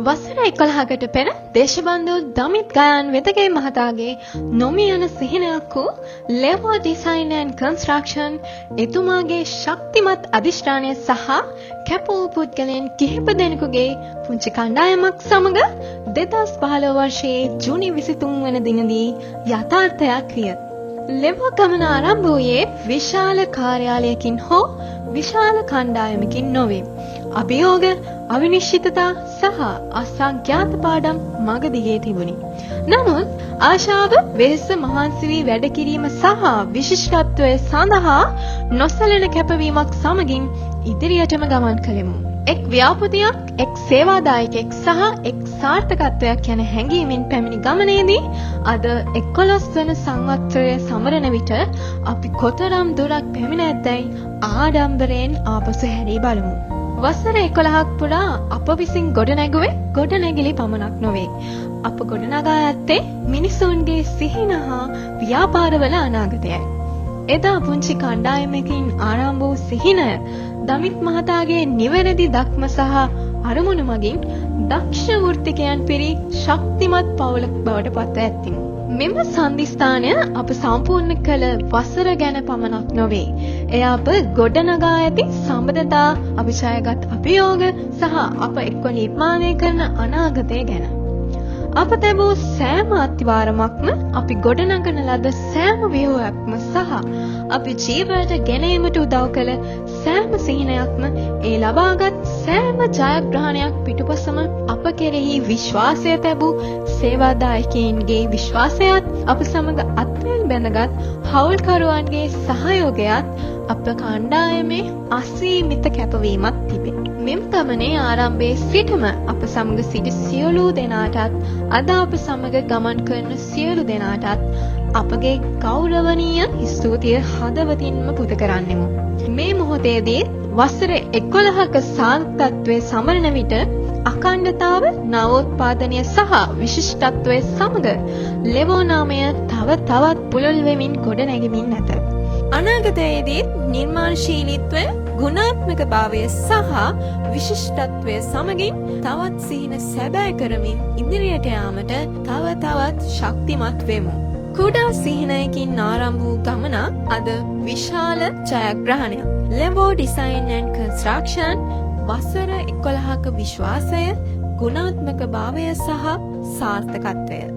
වසර 11කට පෙර දේශබන්දු දමිත් ගයාන් වෙතගේ මහතාගේ නොමිය යන සිහිනයක් වූ ලෙවෝ ඩිසයින් ඇන්ඩ් කන්ස්ට්‍රක්ෂන් එතුමාගේ ශක්තිමත් අධිෂ්ඨානය සහ කැපවූ පුද්ගලයන් කිහිප දෙනෙකුගේ පුංචි කණ්ඩායමක් සමග 2015 වර්ෂයේ ජූනි 23 වන දිනදී යථාර්ථයක් විය. ලෙවෝ ගමන ආරම්භ වූයේ විශාල කාර්යාලයකින් හෝ විශාල කණ්ඩායමකින් නොවේ. අභියෝග, අවිනිශ්චිතතා සහ අසංඛ්‍යාත පාඩම් මග දිගේ තිබුණි. නමුත් ආශාව වෙහෙස මහන්සි වී වැඩ කිරීම සහ විශිෂ්ටත්වය සඳහා නොසැලෙන කැපවීමක් සමගින් ඉදිරියටම ගමන් කළෙමු. එක් ව්‍යාපෘතියක්, එක් සේවාදායකයෙක් සහ එක් සාර්ථකත්වයක් යන හැඟීමෙන් පැමිණි ගමනේදී අද 11 වන සංවත්සරය සමරන විට අපි කොතරම් දුරක් පැමිණ ඇතැයි ආඩම්බරයෙන් ආපසු හැරී බලමු. වසර 11ක් පුරා අප විසින් ගොඩනැගුවේ ගොඩනැගිලි පමණක් නොවේ. අප ගොඩනගා ඇත්තේ මිනිසුන්ගේ සිහින හා ව්‍යාපාරවල අනාගතයයි. එදා පුංචි කණ්ඩායමකින් ආරම්භ වූ සිහිනය දමිත් මහතාගේ නිවැරදි දක්ම සහ අරමුණු මගින් දක්ෂ වෘත්තිකයන් පිරි ශක්තිමත් පවුලක් බවට පත් ඇත්තිමු. මෙම සන්ධිස්ථානය අප සම්පූර්ණ කළ වසර ගැන පමණක් නොවේ. එය අප ගොඩනගා ඇති සම්බන්ධතා, අපි ජයගත් අභියෝග සහ අප එක්ව නිර්මාණය කරන අනාගතය ගැන. අප තැබූ සෑම අත්තිවාරමක්ම, අපි ගොඩනගන ලද සෑම ව්‍යුහයක්ම සහ අපි ජීවිතයට ගෙනීමට උදව් කළ සෑම සිහිනයක්ම, ඒ ලබාගත් සෑම ජයග්‍රහණයක් පිටුපසම අප කෙරෙහි විශ්වාසය තැබූ සේවාදායකයින්ගේ විශ්වාසයත්, අප සමග අත්වැල් බැඳගත් හවුල්කරුවන්ගේ සහයෝගයත්, අප කණ්ඩායමේ අසීමිත කැපවීමක් තිබේ. මෙම ගමනේ ආරම්භයේ සිටම අප සමග සිටි සියලු දෙනාටත්, අද අප සමග ගමන් කරන සියලු දෙනාටත් අපගේ ගෞරවනීය ස්තුතිය හදවතින්ම පුද කරන්නෙමු. මේ මොහොතේදී වසර 11ක සාර්ථකත්වයේ සමරන විට අඛණ්ඩතාව, නවෝත්පාදනය සහ විශිෂ්ටත්වයේ සමග ලෙවෝ නාමය තව තවත් පුළුල් වෙමින් ගොඩ නැගෙමින් නැත. අනාගතයේදී නිර්මාණශීලීත්වය, ගුණාත්මක භාවය සහ විශිෂ්ටත්වය සමගින් තවත් සිහින සැබෑ කරමින් ඉදිරියට යාමට තව තවත් ශක්තිමත් වෙමු. කුඩා සිහිනයකින් ආරම්භ වූ ගමන අද විශාල ජයග්‍රහණයක්. ලෙවෝ ඩිසයින් ඇන්ඩ් කන්ස්ට්‍රක්ෂන් වසර 11ක විශ්වාසය, ගුණාත්මක භාවය සහ සාර්ථකත්වය.